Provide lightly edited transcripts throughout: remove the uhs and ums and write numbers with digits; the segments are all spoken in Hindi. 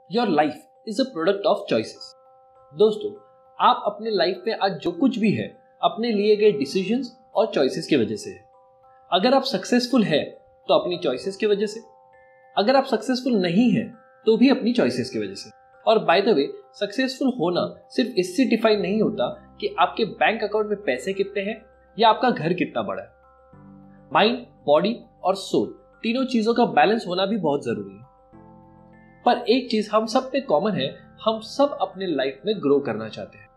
Your life is a product of choices. दोस्तों, आप अपने लाइफ में आज जो कुछ भी है अपने लिए गए डिसीजंस और चॉइसेस की वजह से है। अगर आप सक्सेसफुल है तो अपनी चॉइसेस की वजह से, अगर आप सक्सेसफुल नहीं है तो भी अपनी चॉइसेस की वजह से। और बाय द वे, सक्सेसफुल होना सिर्फ इससे डिफाइन नहीं होता कि आपके बैंक अकाउंट में पैसे कितने हैं या आपका घर कितना बड़ा है। माइंड, बॉडी और सोल तीनों चीजों का बैलेंस होना भी बहुत जरूरी है। पर एक चीज हम सब पे कॉमन है, हम सब अपने लाइफ में ग्रो करना चाहते हैं।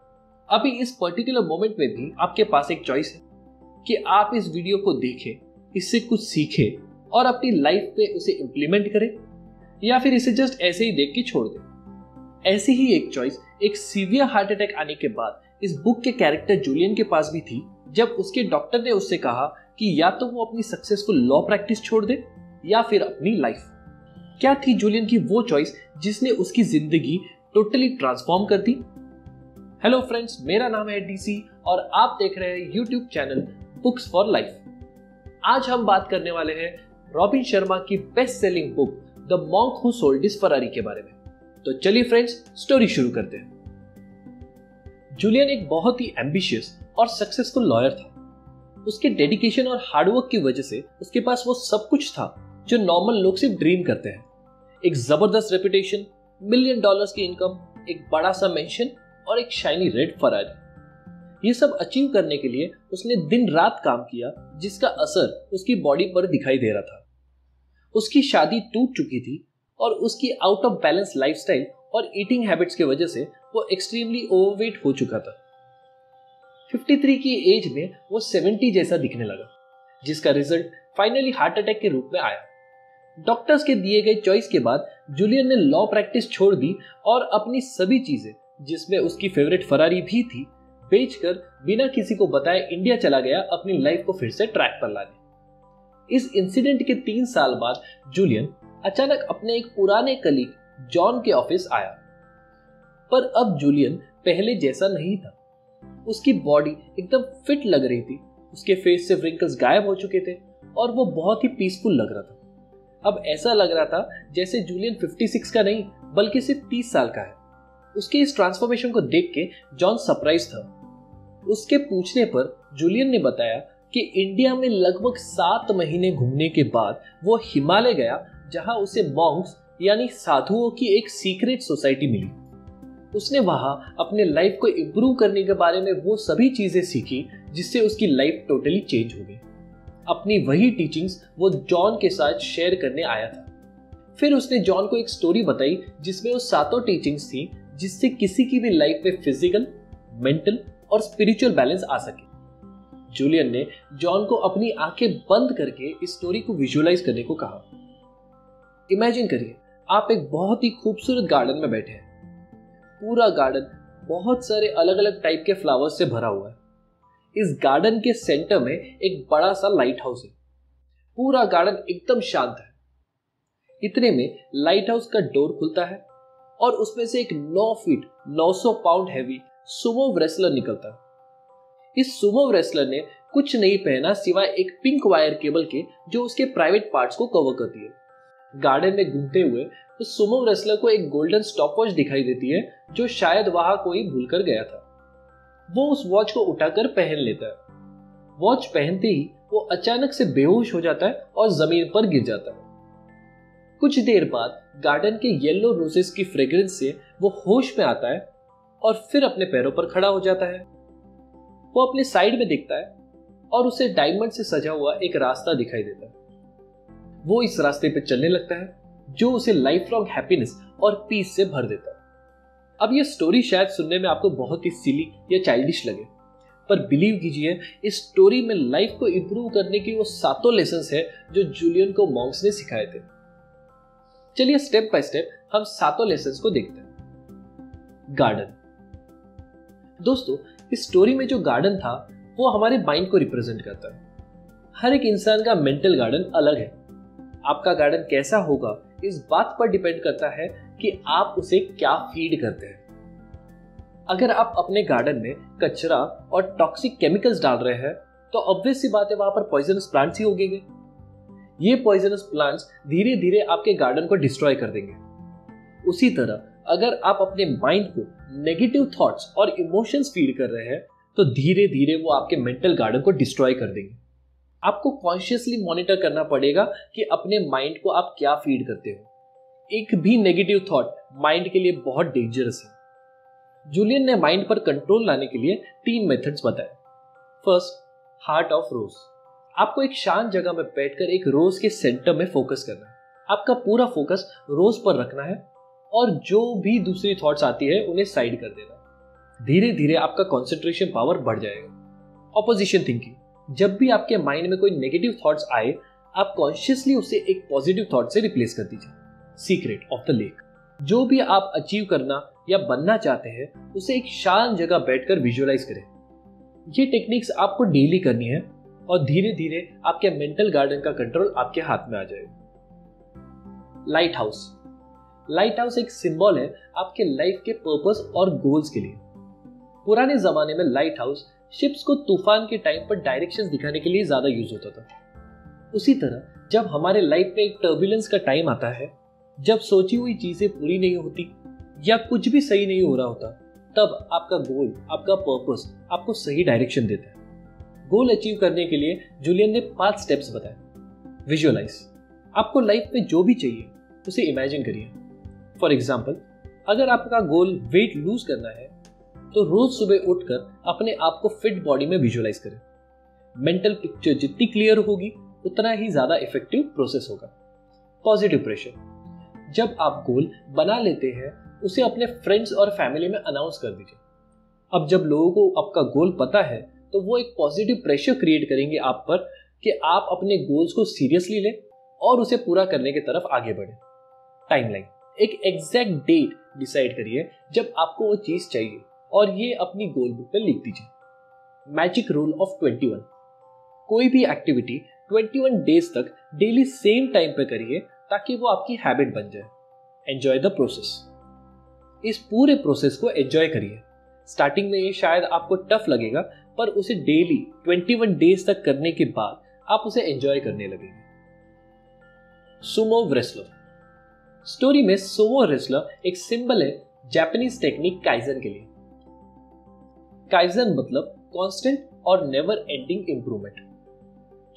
अभी इस पर्टिकुलर मोमेंट में भी आपके पास एक चॉइस है कि आप इस वीडियो को देखें, इससे कुछ सीखें और अपनी लाइफ पे उसे इंप्लीमेंट करें, या फिर इसे जस्ट ऐसे ही देख के छोड़ दें। ऐसी ही एक चॉइस एक सीवियर हार्ट अटैक आने के बाद इस बुक के कैरेक्टर जूलियन के पास भी थी, जब उसके डॉक्टर ने उससे कहा कि या तो वो अपनी सक्सेसफुल लॉ प्रैक्टिस छोड़ दे या फिर अपनी लाइफ। क्या थी जूलियन की वो चॉइस जिसने उसकी जिंदगी टोटली ट्रांसफॉर्म कर दी? हेलो फ्रेंड्स, मेरा नाम है डीसी और आप देख रहे हैं YouTube channel books for life. आज हम बात करने वाले हैं रॉबिन शर्मा की best selling book the monk who sold his Ferrari के बारे में। तो चलिए फ्रेंड्स, स्टोरी शुरू करते हैं। जूलियन एक बहुत ही एम्बिशियस और सक्सेसफुल लॉयर था। उसके डेडिकेशन और हार्डवर्क की वजह से उसके पास वो सब कुछ था जो नॉर्मल लोग सिर्फ ड्रीम करते हैं। एक जबरदस्त रेपुटेशन, $1 मिलियन की इनकम, एक बड़ा सा मेंशन और एक शाइनी रेड फरारी। ये सब अचीव करने के लिए उसने दिन रात काम किया, जिसका असर उसकी बॉडी पर दिखाई दे रहा था। उसकी शादी टूट चुकी थी और उसकी आउट ऑफ बैलेंस लाइफस्टाइल और ईटिंग हैबिट्स की वजह से वो एक्सट्रीमली ओवरवेट हो चुका था। 53 की एज में वो 70 जैसा दिखने लगा, जिसका रिजल्ट फाइनली हार्ट अटैक के रूप में आया। डॉक्टर्स के दिए गए चॉइस के बाद जूलियन ने लॉ प्रैक्टिस छोड़ दी और अपनी सभी चीजें, जिसमें उसकी फेवरेट फरारी भी थी, बेचकर बिना किसी को बताए इंडिया चला गया अपनी लाइफ को फिर से ट्रैक पर लाने। इस इंसिडेंट के 3 साल बाद जूलियन अचानक अपने एक पुराने कलीग जॉन के ऑफिस आया। पर अब जूलियन पहले जैसा नहीं था। उसकी बॉडी एकदम फिट लग रही थी, उसके फेस से व्रिंकल्स गायब हो चुके थे और वो बहुत ही पीसफुल लग रहा था। अब ऐसा लग रहा था जैसे जूलियन 56 का नहीं बल्कि सिर्फ 30 साल का है। उसके इस ट्रांसफॉर्मेशन को देख के जॉन सरप्राइज था। उसके पूछने पर जूलियन ने बताया कि इंडिया में लगभग 7 महीने घूमने के बाद वो हिमालय गया, जहां उसे मॉन्क्स यानी साधुओं की एक सीक्रेट सोसाइटी मिली। उसने वहां अपने लाइफ को इंप्रूव करने के बारे में वो सभी चीजें सीखी जिससे उसकी लाइफ टोटली चेंज हो गई। अपनी वही टीचिंग्स वो जॉन के साथ शेयर करने आया था। फिर उसने जॉन को एक स्टोरी बताई जिसमें वो 7 टीचिंग्स थी जिससे किसी की भी लाइफ में फिजिकल, मेंटल और स्पिरिचुअल बैलेंस आ सके। जूलियन ने जॉन को अपनी आंखें बंद करके इस स्टोरी को विजुअलाइज करने को कहा। इमेजिन करिए, आप एक बहुत ही खूबसूरत गार्डन में बैठे हैं। पूरा गार्डन बहुत सारे अलग अलग टाइप के फ्लावर्स से भरा हुआ है। इस गार्डन के सेंटर में एक बड़ा सा लाइट हाउस है। पूरा गार्डन एकदम शांत है। इतने में लाइट हाउस का डोर खुलता है और उसमें से एक 9 feet 900 pound heavy Sumo wrestler निकलता है। इस सुमो रेसलर ने कुछ नहीं पहना सिवाय एक पिंक वायर केबल के, जो उसके प्राइवेट पार्ट्स को कवर करती है। गार्डन में घूमते हुए उस सुमो रेसलर को एक गोल्डन स्टॉपवॉच दिखाई देती है, जो शायद वहां कोई भूलकर गया था। वो उस वॉच को उठाकर पहन लेता है। वॉच पहनते ही वो अचानक से बेहोश हो जाता है और जमीन पर गिर जाता है। कुछ देर बाद गार्डन के येलो रोजेस की फ्रेग्रेंस से वो होश में आता है और फिर अपने पैरों पर खड़ा हो जाता है। वो अपने साइड में देखता है और उसे डायमंड से सजा हुआ एक रास्ता दिखाई देता है। वो इस रास्ते पे चलने लगता है, जो उसे लाइफ लॉन्ग हैप्पीनेस और पीस से भर देता है। अब ये स्टोरी शायद सुनने में आपको बहुत ही सिली या चाइल्डिश लगे, पर बिलीव कीजिए, इस स्टोरी में लाइफ को इंप्रूव करने की वो 7 लेसन्स है जो जूलियन को मॉन्क्स ने सिखाए थे। चलिए स्टेप बाय स्टेप हम 7 लेसन्स को देखते हैं। गार्डन। दोस्तों, इस स्टोरी में जो गार्डन था वो हमारे माइंड को रिप्रेजेंट करता है। हर एक इंसान का मेंटल गार्डन अलग है। आपका गार्डन कैसा होगा इस बात पर डिपेंड करता है कि आप उसे क्या फीड करते हैं। अगर आप अपने गार्डन में कचरा और टॉक्सिक केमिकल्स डाल रहे हैं तो ऑब्वियस सी बात है, वहां पर पॉइजनस प्लांट्स ही उगेंगे। ये पॉइजनस प्लांट्स धीरे धीरे आपके गार्डन को डिस्ट्रॉय कर देंगे। उसी तरह अगर आप अपने माइंड को नेगेटिव थॉट्स और इमोशंस फीड कर रहे हैं तो धीरे धीरे वो आपके मेंटल गार्डन को डिस्ट्रॉय कर देंगे। आपको कॉन्शियसली मॉनिटर करना पड़ेगा कि अपने माइंड को आप क्या फीड करते हो। एक भी नेगेटिव थॉट माइंड के लिए बहुत डेंजरस है। जूलियन ने माइंड पर कंट्रोल लाने के लिए 3 मेथड्स बताए। फर्स्ट, हार्ट ऑफ रोज। आपको एक शांत जगह में बैठकर एक रोज के सेंटर में फोकस करना है। आपका पूरा फोकस रोज पर रखना है और जो भी दूसरी थॉट्स आती है उन्हें साइड कर देना। धीरे धीरे आपका कंसंट्रेशन पावर बढ़ जाएगा। Opposition thinking. जब भी आपके माइंड में कोई नेगेटिव थॉट्स आए, आप कॉन्शियसली उसे एक पॉजिटिव थॉट से रिप्लेस कर दीजिए। Secret of the lake. जो भी आप अचीव करना या बनना चाहते हैं उसे एक शांत जगह बैठकर विजुअलाइज करें। ये टेक्निक्स आपको डेली करनी है और धीरे धीरे आपके मेंटल गार्डन का कंट्रोल आपके हाथ में आ जाएगा। Light house. लाइट हाउस एक सिंबल है आपके लाइफ के पर्पस और गोल्स के लिए। पुराने जमाने में लाइट हाउस शिप्स को तूफान के टाइम पर डायरेक्शंस दिखाने के लिए ज्यादा यूज होता था। उसी तरह जब हमारे लाइफ में एक टर्बुलेंस का टाइम आता है, जब सोची हुई चीजें पूरी नहीं होती या कुछ भी सही नहीं हो रहा होता, तब आपका गोल, आपका पर्पस आपको सही डायरेक्शन देता है। गोल अचीव करने के लिए जूलियन ने 5 स्टेप्स बताए। विजुअलाइज। आपको लाइफ में जो भी चाहिए उसे इमेजिन करिए। फॉर एग्जाम्पल, अगर आपका गोल वेट लूज करना है तो रोज सुबह उठकर अपने आप को फिट बॉडी में विजुअलाइज करें। मेंटल पिक्चर जितनी क्लियर होगी उतना ही ज्यादा इफेक्टिव प्रोसेस होगा। Positive pressure. जब आप गोल बना लेते हैं उसे अपने फ्रेंड्स और फैमिली में अनाउंस कर दीजिए। अब जब लोगों को आपका गोल पता है तो वो एक पॉजिटिव प्रेशर क्रिएट करेंगे आप पर कि आप अपने गोल्स को सीरियसली लें और उसे पूरा करने की तरफ आगे बढ़े। टाइमलाइन। एक एग्जैक्ट डेट डिसाइड करिए जब आपको वो चीज चाहिए और ये अपनी गोल बुक पर लिख दीजिए। Magic rule of 21। कोई भी एक्टिविटी 21 डेज तक डेली सेम टाइम पे करिए ताकि वो आपकी हैबिट बन जाए। Enjoy the process. इस पूरे प्रोसेस को एंजॉय करिए। स्टार्टिंग में ये शायद आपको टफ लगेगा, पर उसे डेली 21 डेज तक करने के बाद आप उसे एंजॉय करने लगेंगे। Sumo wrestler. स्टोरी में सुमो रेसलर एक सिंबल है जापानीज टेक्निक काइजन के लिए। काइजन मतलब कांस्टेंट और नेवर एंडिंग इंप्रूवमेंट।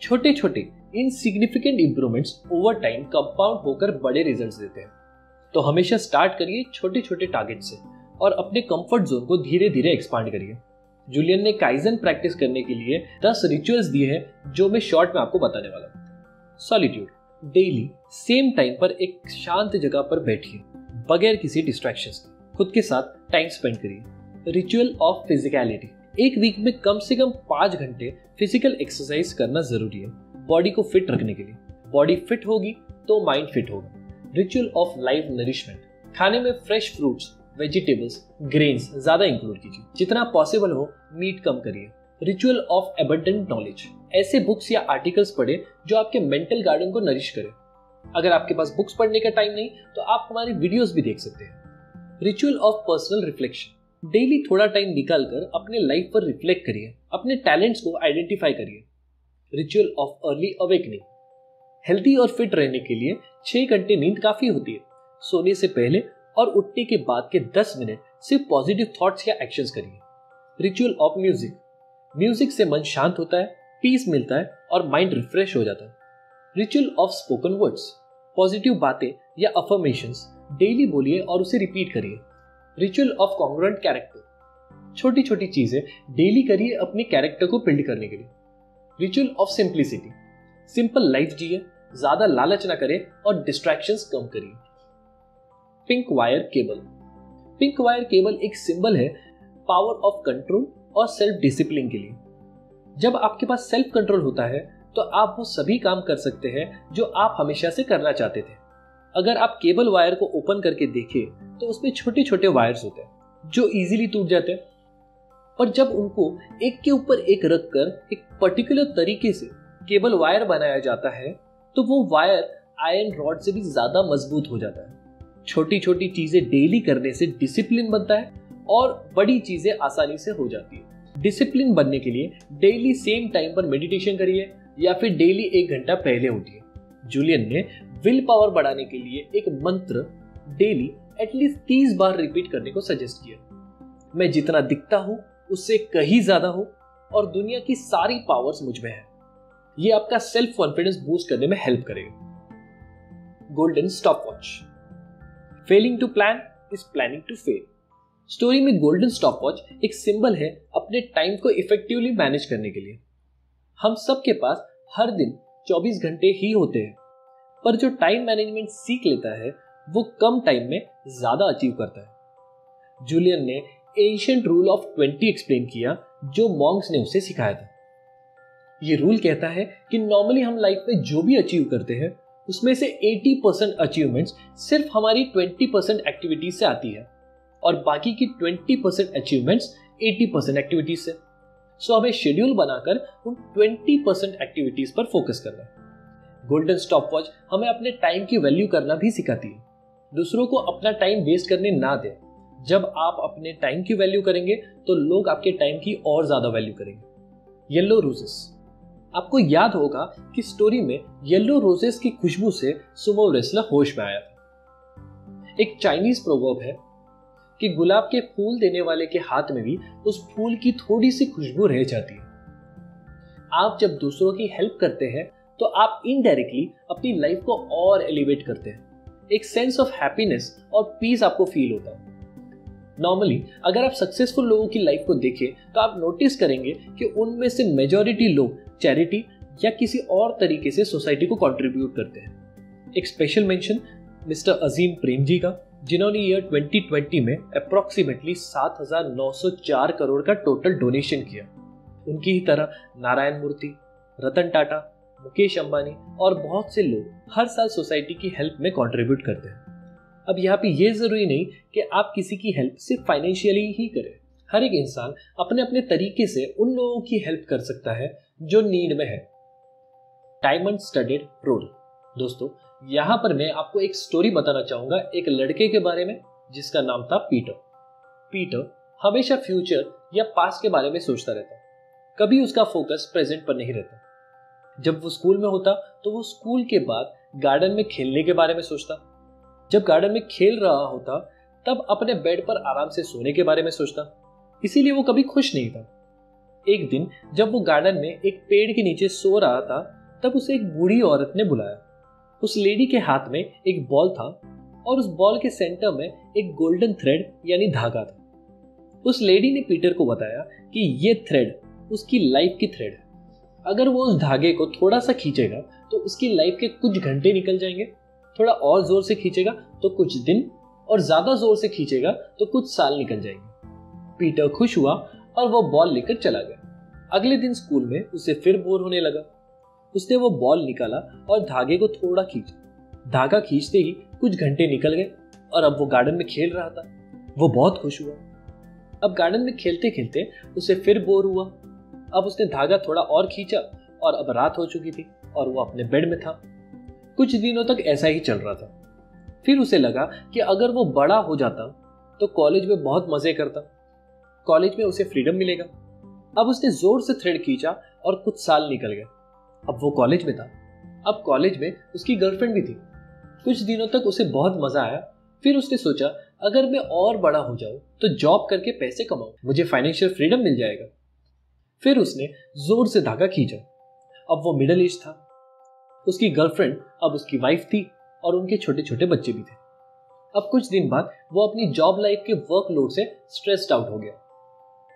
छोटे छोटे insignificant improvements over time compound होकर बड़े रिजल्ट्स देते हैं। तो हमेशा स्टार्ट करिए छोटे छोटे टारगेट से और अपने कंफर्ट जोन को धीरे धीरे एक्सपांड करिए। जूलियन ने काइजन प्रैक्टिस करने के लिए 10 रिचुअल्स दिए हैं जो मैं शॉर्ट में आपको बताने वाला हूँ। सॉलिट्यूड। डेली सेम टाइम पर एक शांत जगह पर बैठिए बगैर किसी डिस्ट्रैक्शंस के। खुद के साथ टाइम स्पेंड करिए। Ritual of physicality. एक वीक में कम से कम 5 घंटे फिजिकल एक्सरसाइज करना जरूरी है बॉडी को फिट रखने के लिए। बॉडी फिट होगी तो माइंड फिट होगा। Ritual of life nourishment. खाने में फ्रेश फ्रूट्स, वेजिटेबल्स, ग्रेन्स ज्यादा इंक्लूड कीजिए। जितना पॉसिबल हो मीट कम करिए। Ritual of abundant knowledge. ऐसे बुक्स या आर्टिकल्स पढ़े जो आपके मेंटल गार्डन को नरिश करे। अगर आपके पास बुक्स पढ़ने का टाइम नहीं तो आप हमारी वीडियोस भी देख सकते हैं। Ritual of personal reflection. Daily थोड़ा टाइम निकालकर अपने लाइफ पर रिफ्लेक्ट करिए, अपने टैलेंट्स को आइडेंटिफाई करिए। Ritual of early awakening. Healthy और फिट रहने के लिए 6 घंटे नींद काफी होती है। सोने से पहले और उठने के बाद के 10 मिनट सिर्फ पॉजिटिव थॉट्स या एक्शंस करिए। Ritual of music. म्यूजिक से मन शांत होता है, पीस मिलता है और माइंड रिफ्रेश हो जाता है। Ritual of spoken words. Positive बातें या अफर्मेशंस डेली बोलिए और उसे रिपीट करिए। Ritual of congruent character. छोटी छोटी चीजें डेली करिए अपने कैरेक्टर को बिल्ड करने के लिए। Ritual of simplicity. Simple life जिए, ज्यादा लालच ना करें और डिस्ट्रैक्शंस कम करिए। Pink wire cable. Pink wire cable एक सिंबल है पावर ऑफ कंट्रोल और सेल्फ डिसिप्लिन के लिए। जब आपके पास सेल्फ कंट्रोल होता है तो आप वो सभी काम कर सकते हैं जो आप हमेशा से करना चाहते थे। अगर आप केबल वायर को ओपन करके देखें तो उसमें छोटे छोटे वायर्स होते हैं जो इजीली टूट जाते हैं, और जब उनको एक के ऊपर एक रखकर एक पर्टिकुलर तरीके से केबल वायर बनाया जाता है तो वो वायर आयरन रॉड से भी ज्यादा मजबूत हो जाता है। छोटी छोटी चीजें डेली करने से डिसिप्लिन बनता है और बड़ी चीजें आसानी से हो जाती है। डिसिप्लिन बनने के लिए डेली सेम टाइम पर मेडिटेशन करिए या फिर डेली 1 घंटा पहले उठिए। जूलियन ने विल पावर बढ़ाने के लिए एक मंत्र डेली एटलीस्ट 30 बार रिपीट करने को सजेस्ट किया। मैं जितना दिखता हूं उससे कहीं ज्यादा हूं और दुनिया की सारी पावर्स मुझ में है। ये आपका सेल्फ कॉन्फिडेंस बूस्ट करने में हेल्प करेगा। Golden stopwatch. Failing to plan is planning to fail. Story में गोल्डन स्टॉपवॉच एक सिंबल है अपने टाइम को इफेक्टिवली मैनेज करने के लिए। हम सबके पास हर दिन 24 घंटे ही होते हैं, पर जो टाइम मैनेजमेंट सीख लेता है वो कम टाइम में ज्यादा अचीव करता है। जूलियन ने एंशिएंट रूल ऑफ 20 एक्सप्लेन किया जो मॉन्क्स ने उसे सिखाया था। ये रूल कहता है कि नॉर्मली हम लाइफ में जो भी अचीव करते हैं उसमें से 80% अचीवमेंट्स सिर्फ हमारी 20% एक्टिविटीज से आती है और बाकी की 20% अचीवमेंट्स 80% एक्टिविटीज से। सो हमें शेड्यूल बनाकर उन 20% एक्टिविटीज पर फोकस करना है। गोल्डन स्टॉपवॉच हमें अपने टाइम की वैल्यू करना भी सिखाती है। दूसरों को अपना टाइम वेस्ट करने ना दें। जब आप अपने टाइम की वैल्यू करेंगे तो लोग आपके टाइम की और ज्यादा वैल्यू करेंगे। Yellow roses. आपको याद होगा कि स्टोरी में येलो रोजेस की खुशबू से सुमो रेसलर होश में आया था। एक चाइनीज प्रोवर्ब है कि गुलाब के फूल देने वाले के हाथ में भी उस फूल की थोड़ी सी खुशबू रह जाती है। आप जब दूसरों की हेल्प करते हैं तो आप इनडायरेक्टली अपनी लाइफ को और एलिवेट करते हैं। एक सेंस ऑफ हैप्पीनेस और पीस आपको फील होता है। नॉर्मली अगर आप सक्सेसफुल लोगों की लाइफ को देखें तो आप नोटिस करेंगे कि उनमें से मेजॉरिटी लोग चैरिटी या किसी और तरीके से सोसाइटी को कंट्रीब्यूट करते हैं। एक special mention mister Azim Premji का, जिन्होंने ईयर 2020 में अप्रोक्सीमेटली 7,904 करोड़ का टोटल डोनेशन किया। उनकी ही तरह नारायण मूर्ति, रतन टाटा, मुकेश अंबानी और बहुत से लोग हर साल सोसाइटी की हेल्प में कंट्रीब्यूट करते हैं। अब यहाँ पे ये जरूरी नहीं कि आप किसी की हेल्प सिर्फ फाइनेंशियली ही करें। हर एक इंसान अपने अपने तरीके से उन लोगों की हेल्प कर सकता है जो नीड में है। Diamond studded road. दोस्तों, यहाँ पर मैं आपको एक स्टोरी बताना चाहूंगा एक लड़के के बारे में जिसका नाम था पीटर। पीटर हमेशा फ्यूचर या पास्ट के बारे में सोचता रहता, कभी उसका फोकस प्रेजेंट पर नहीं रहता। जब वो स्कूल में होता तो वो स्कूल के बाद गार्डन में खेलने के बारे में सोचता। जब गार्डन में खेल रहा होता तब अपने बेड पर आराम से सोने के बारे में सोचता। इसीलिए वो कभी खुश नहीं था। एक दिन जब वो गार्डन में एक पेड़ के नीचे सो रहा था तब उसे एक बूढ़ी औरत ने बुलाया। उस लेडी के हाथ में एक बॉल था और उस बॉल के सेंटर में एक गोल्डन थ्रेड यानी धागा था। उस लेडी ने पीटर को बताया कि ये थ्रेड उसकी लाइफ की थ्रेड है। अगर वो उस धागे को थोड़ा सा खींचेगा तो उसकी लाइफ के कुछ घंटे निकल जाएंगे, थोड़ा और जोर से खींचेगा तो कुछ दिन, और ज्यादा जोर से खींचेगा तो कुछ साल निकल जाएंगे। पीटर खुश हुआ और वो बॉल लेकर चला गया। अगले दिन स्कूल में उसे फिर बोर होने लगा। उसने वो बॉल निकाला और धागे को थोड़ा खींचा। धागा खींचते ही कुछ घंटे निकल गए और अब वो गार्डन में खेल रहा था। वो बहुत खुश हुआ। अब गार्डन में खेलते खेलते उसे फिर बोर हुआ। अब उसने धागा थोड़ा और खींचा और अब रात हो चुकी थी और वो अपने बेड में था। कुछ दिनों तक ऐसा ही चल रहा था। फिर उसे लगा कि अगर वो बड़ा हो जाता तो कॉलेज में बहुत मजे करता। कॉलेज में उसे फ्रीडम मिलेगा। अब उसने जोर से थ्रेड खींचा और कुछ साल निकल गए। अब वो कॉलेज में था। अब कॉलेज में उसकी गर्लफ्रेंड भी थी। कुछ दिनों तक उसे बहुत मजा आया। फिर उसने सोचा अगर मैं और बड़ा हो जाऊं तो जॉब करके पैसे कमाऊं, मुझे फाइनेंशियल फ्रीडम मिल जाएगा। फिर उसने जोर से धागा खींचा। अब वो मिडिल एज था। उसकी गर्लफ्रेंड अब उसकी वाइफ थी और उनके छोटे छोटे बच्चे भी थे। अब कुछ दिन बाद वो अपनी जॉब लाइफ के वर्कलोड से स्ट्रेस्ड आउट हो गया।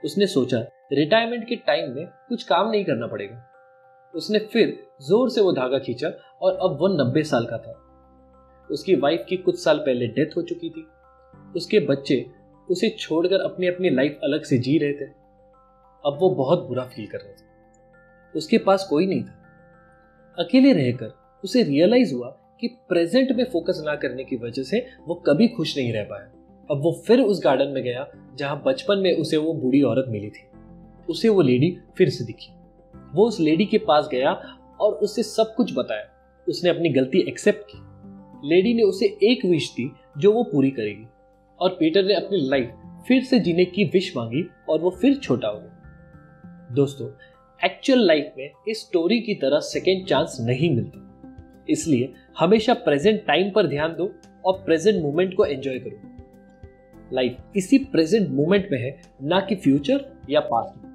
उसने सोचा रिटायरमेंट के टाइम में कुछ काम नहीं करना पड़ेगा। उसने फिर जोर से वो धागा खींचा और अब वो 90 साल का था। उसकी वाइफ की कुछ साल पहले डेथ हो चुकी थी। उसके बच्चे उसे छोड़कर अपनी अपनी लाइफ अलग से जी रहे थे। अब वो बहुत बुरा फील कर रहा था। उसके पास कोई नहीं था। अकेले रहकर उसे रियलाइज हुआ कि प्रेजेंट में फोकस ना करने की वजह से वो कभी खुश नहीं रह पाया। अब वो फिर उस गार्डन में गया जहां बचपन में उसे वो बूढ़ी औरत मिली थी। उसे वो लेडी फिर से दिखी। वो उस लेडी के पास गया और उससे सब कुछ बताया। उसने अपनी गलती एक्सेप्ट की। लेडी ने उसे एक विश दी जो वो पूरी करेगी और पीटर ने अपनी लाइफ फिर से जीने की विश मांगी और वो फिर छोटा हो गया। दोस्तों, एक्चुअल लाइफ में इस स्टोरी की तरह सेकेंड चांस नहीं मिलता। इसलिए हमेशा प्रेजेंट टाइम पर ध्यान दो और प्रेजेंट मोमेंट को एंजॉय करो। लाइफ इसी प्रेजेंट मोमेंट में है, ना कि फ्यूचर या पास्ट में।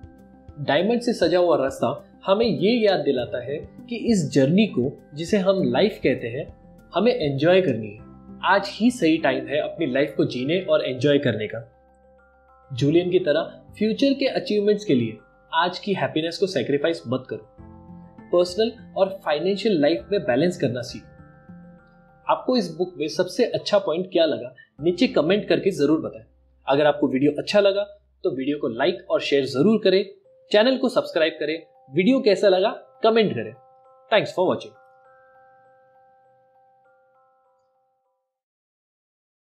डायमंड से सजा हुआ रास्ता हमें ये याद दिलाता है कि इस जर्नी को, जिसे हम लाइफ कहते हैं, हमें एंजॉय करनी है। आज ही सही टाइम है अपनी लाइफ को जीने और एंजॉय करने का। जूलियन की तरह फ्यूचर के अचीवमेंट्स के लिए आज की हैप्पीनेस को सैक्रिफाइस मत करो। पर्सनल और फाइनेंशियल लाइफ में बैलेंस करना सीखो। आपको इस बुक में सबसे अच्छा पॉइंट क्या लगा, नीचे कमेंट करके जरूर बताएं। अगर आपको वीडियो अच्छा लगा तो वीडियो को लाइक और शेयर जरूर करें, चैनल को सब्सक्राइब करें। वीडियो कैसा लगा कमेंट करें। Thanks for watching.